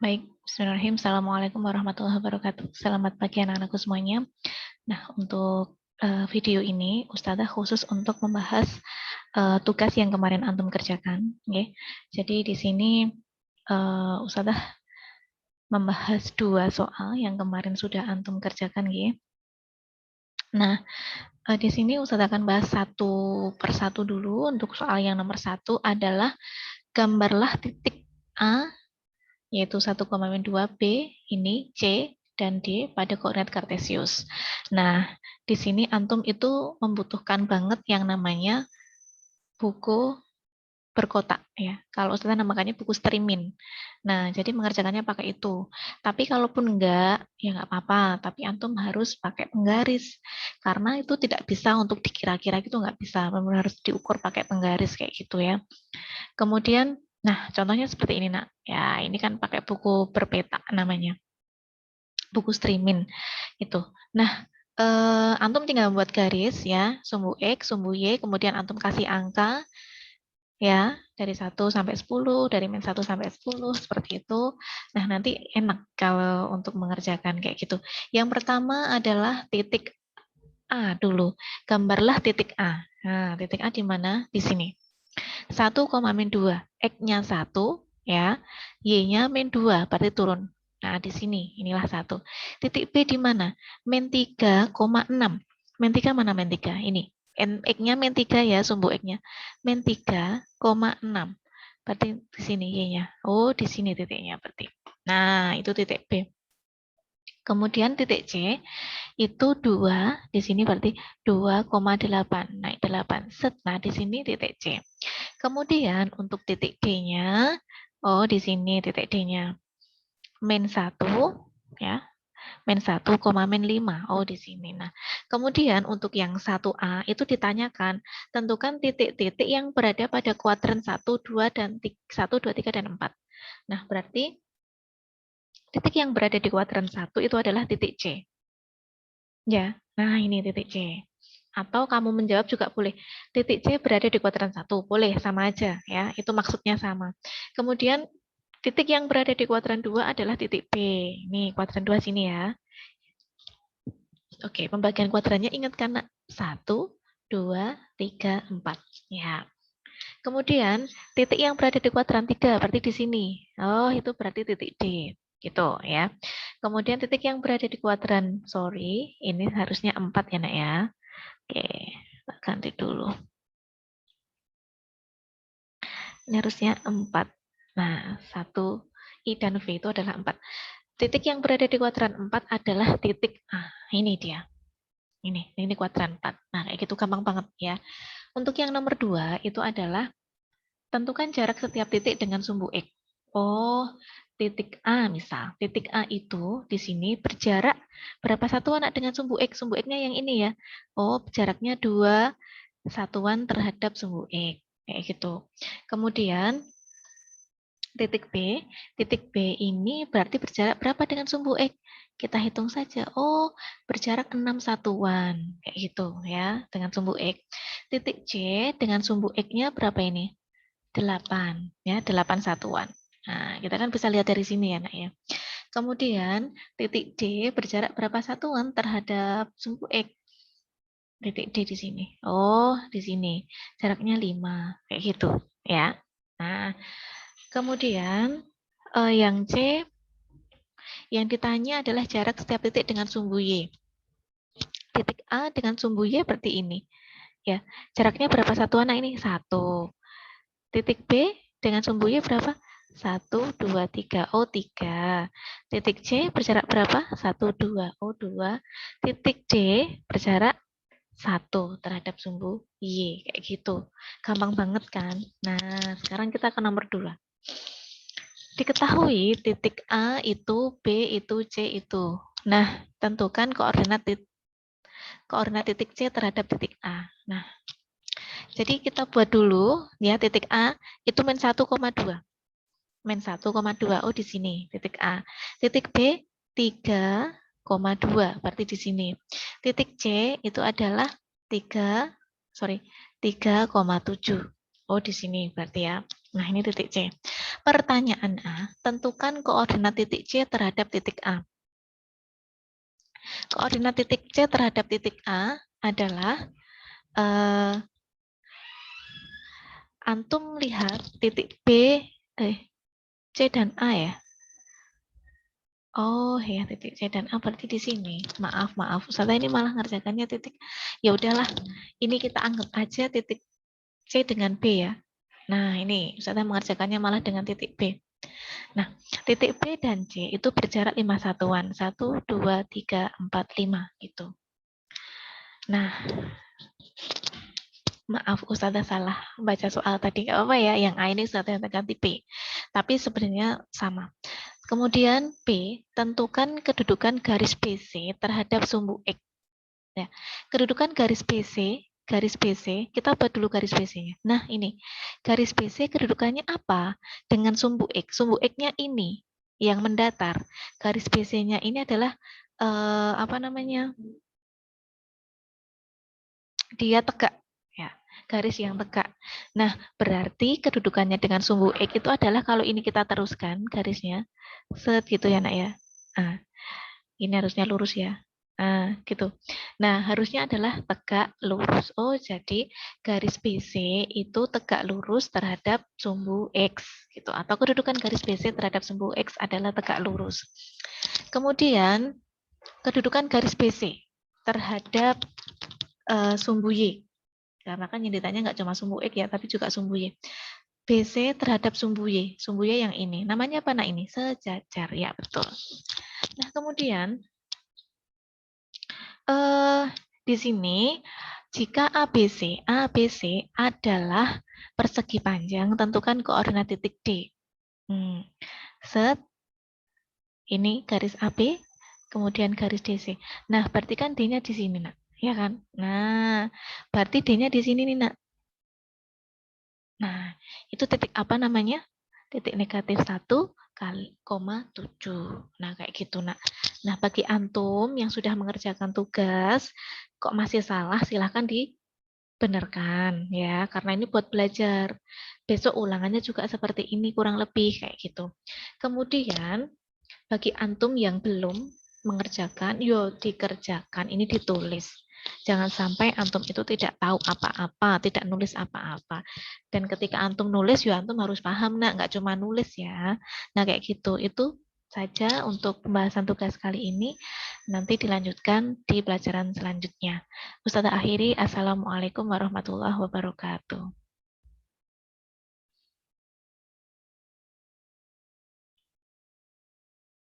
Baik, bismillahirrahmanirrahim. Assalamualaikum warahmatullahi wabarakatuh. Selamat pagi anak-anakku semuanya. Nah, untuk video ini, Ustazah khusus untuk membahas tugas yang kemarin Antum kerjakan. Okay. Jadi di sini Ustazah membahas 2 soal yang kemarin sudah Antum kerjakan. Okay. Nah, di sini Ustazah akan bahas satu persatu dulu. Untuk soal yang nomor 1 adalah gambarlah titik A yaitu 1,2B, ini C dan D pada koordinat kartesius. Nah, di sini Antum itu membutuhkan banget yang namanya buku berkotak ya. Kalau Ustazah namakannya buku strimin. Nah, jadi mengerjakannya pakai itu. Tapi kalaupun enggak, ya enggak apa-apa. Tapi Antum harus pakai penggaris. Karena itu tidak bisa untuk dikira-kira gitu, enggak bisa. Benar harus diukur pakai penggaris kayak gitu ya. Kemudian, nah contohnya seperti ini nak. Ya ini kan pakai buku berpeta namanya. Buku strimin itu. Nah, Antum tinggal buat garis ya. Sumbu X, sumbu Y, kemudian Antum kasih angka ya. Dari 1 sampai 10, dari min 1 sampai 10, seperti itu. Nah, nanti enak kalau untuk mengerjakan kayak gitu. Yang pertama adalah titik A dulu. Gambarlah titik A. Nah, titik A di mana? Di sini. 1, min 2. X-nya 1, ya. Y-nya min 2, berarti turun. Nah, di sini, inilah 1. Titik B di mana? Min 3,6. Min 3 mana min 3? Ini. X-nya min 3 ya, sumbu X-nya. Min 3,6. Berarti di sini Y-nya. Oh, di sini titiknya berarti. Nah, itu titik B. Kemudian titik C itu 2, di sini berarti 2,8, naik 8. Set, nah di sini titik C. Kemudian untuk titik D-nya, oh di sini titik D-nya. Min 1, ya. Min 1, min 5, oh di sini. Nah, kemudian untuk yang 1A itu ditanyakan, tentukan titik-titik yang berada pada kuadran 1, 2, dan 1, 2, 3, dan 4. Nah, berarti titik yang berada di kuadran 1 itu adalah titik C. Ya, nah ini titik C. Atau kamu menjawab juga boleh. Titik C berada di kuadran 1, boleh, sama aja ya. Itu maksudnya sama. Kemudian titik yang berada di kuadran 2 adalah titik B. Nih, kuadran 2 sini ya. Oke, pembagian kuadrannya ingat kan? 1, 2, 3, 4. Ya. Kemudian titik yang berada di kuadran 3 berarti di sini. Oh, itu berarti titik D. Gitu ya. Kemudian titik yang berada di kuadran, sorry, ini harusnya 4 ya nak ya. Oke, ganti dulu. Ini harusnya 4. Nah, 1, I dan V itu adalah 4. Titik yang berada di kuadran 4 adalah titik A. Ini dia. Ini kuadran 4. Nah, kayak gitu gampang banget ya. Untuk yang nomor 2 itu adalah tentukan jarak setiap titik dengan sumbu X. Oh, titik A misal. Titik A itu di sini berjarak berapa satuan dengan sumbu X? Sumbu X-nya yang ini ya. Oh, jaraknya 2 satuan terhadap sumbu X. Kayak gitu. Kemudian titik B ini berarti berjarak berapa dengan sumbu X? Kita hitung saja. Oh, berjarak 6 satuan. Kayak gitu ya, dengan sumbu X. Titik C dengan sumbu X-nya berapa ini? 8. Ya, 8 satuan. Nah, kita kan bisa lihat dari sini ya, nak ya. Kemudian titik D berjarak berapa satuan terhadap sumbu X? Titik D di sini. Oh, di sini. Jaraknya 5. Kayak gitu ya. Nah, kemudian yang C, yang ditanya adalah jarak setiap titik dengan sumbu Y. Titik A dengan sumbu Y berarti ini. Ya, jaraknya berapa satuan? Nah, ini 1. Titik B dengan sumbu Y berapa? 1, 2, 3. Oh, 3. Titik C berjarak berapa? 1, 2. Oh, 2. Titik D berjarak 1 terhadap sumbu Y. Kayak gitu. Gampang banget kan? Nah, sekarang kita ke nomor 2. Diketahui titik A itu, B itu, C itu. Nah, tentukan koordinat titik C terhadap titik A. Nah, jadi kita buat dulu ya titik A itu min 1,2. Min 1,2. Oh, di sini titik A. Titik B 3,2. Berarti di sini. Titik C itu adalah 3,7. Oh, di sini berarti ya. Nah, ini titik C. Pertanyaan A, tentukan koordinat titik C terhadap titik A. Koordinat titik C terhadap titik A adalah antum lihat titik B, C dan A ya. Oh ya, titik C dan A berarti di sini. Maaf. Ustazah ini malah ngerjakannya titik. Ya udahlah, ini kita anggap aja titik C dengan B ya. Nah, ini Ustazah mengerjakannya malah dengan titik B. Nah, titik B dan C itu berjarak 5 satuan. 1, 2, 3, 4, 5 gitu. Nah, maaf Ustazah salah baca soal tadi. Nggak apa ya, yang A ini Ustazah ganti P. Tapi sebenarnya sama. Kemudian P, tentukan kedudukan garis BC terhadap sumbu X. Ya, kedudukan garis BC, kita buat dulu garis BC-nya. Nah, ini garis BC kedudukannya apa? Dengan sumbu X. Sumbu X-nya ini yang mendatar. Garis BC-nya ini adalah apa namanya? Dia tegak, ya, garis yang tegak. Nah, berarti kedudukannya dengan sumbu X itu adalah kalau ini kita teruskan garisnya, set gitu ya nak ya. Nah, ini harusnya lurus ya. Nah, gitu. Nah, harusnya adalah tegak lurus. Oh, jadi garis BC itu tegak lurus terhadap sumbu X gitu. Atau kedudukan garis BC terhadap sumbu X adalah tegak lurus. Kemudian kedudukan garis BC terhadap sumbu Y. Karena kan yang ditanya nggak cuma sumbu X ya, tapi juga sumbu Y. BC terhadap sumbu Y. Sumbu Y yang ini. Namanya apa nak ini? Sejajar. Ya, betul. Nah, kemudian di sini jika ABC adalah persegi panjang, tentukan koordinat titik D. Set, ini garis AB, kemudian garis DC. Nah, berarti kan D-nya di sini, nak. Ya kan? Nah, berarti D-nya di sini nih, nak. Nah, itu titik apa namanya? Titik negatif 1, 7. Nah, kayak gitu, nak. Nah, bagi antum yang sudah mengerjakan tugas, kok masih salah, silahkan dibenarkan ya, karena ini buat belajar. Besok ulangannya juga seperti ini, kurang lebih kayak gitu. Kemudian, bagi antum yang belum mengerjakan, yuk dikerjakan, ini ditulis. Jangan sampai antum itu tidak tahu apa-apa, tidak nulis apa-apa. Dan ketika antum nulis, ya antum harus paham, nak, nggak cuma nulis ya. Nah, kayak gitu. Itu saja untuk pembahasan tugas kali ini. Nanti dilanjutkan di pelajaran selanjutnya. Ustazah akhiri, Assalamualaikum warahmatullahi wabarakatuh.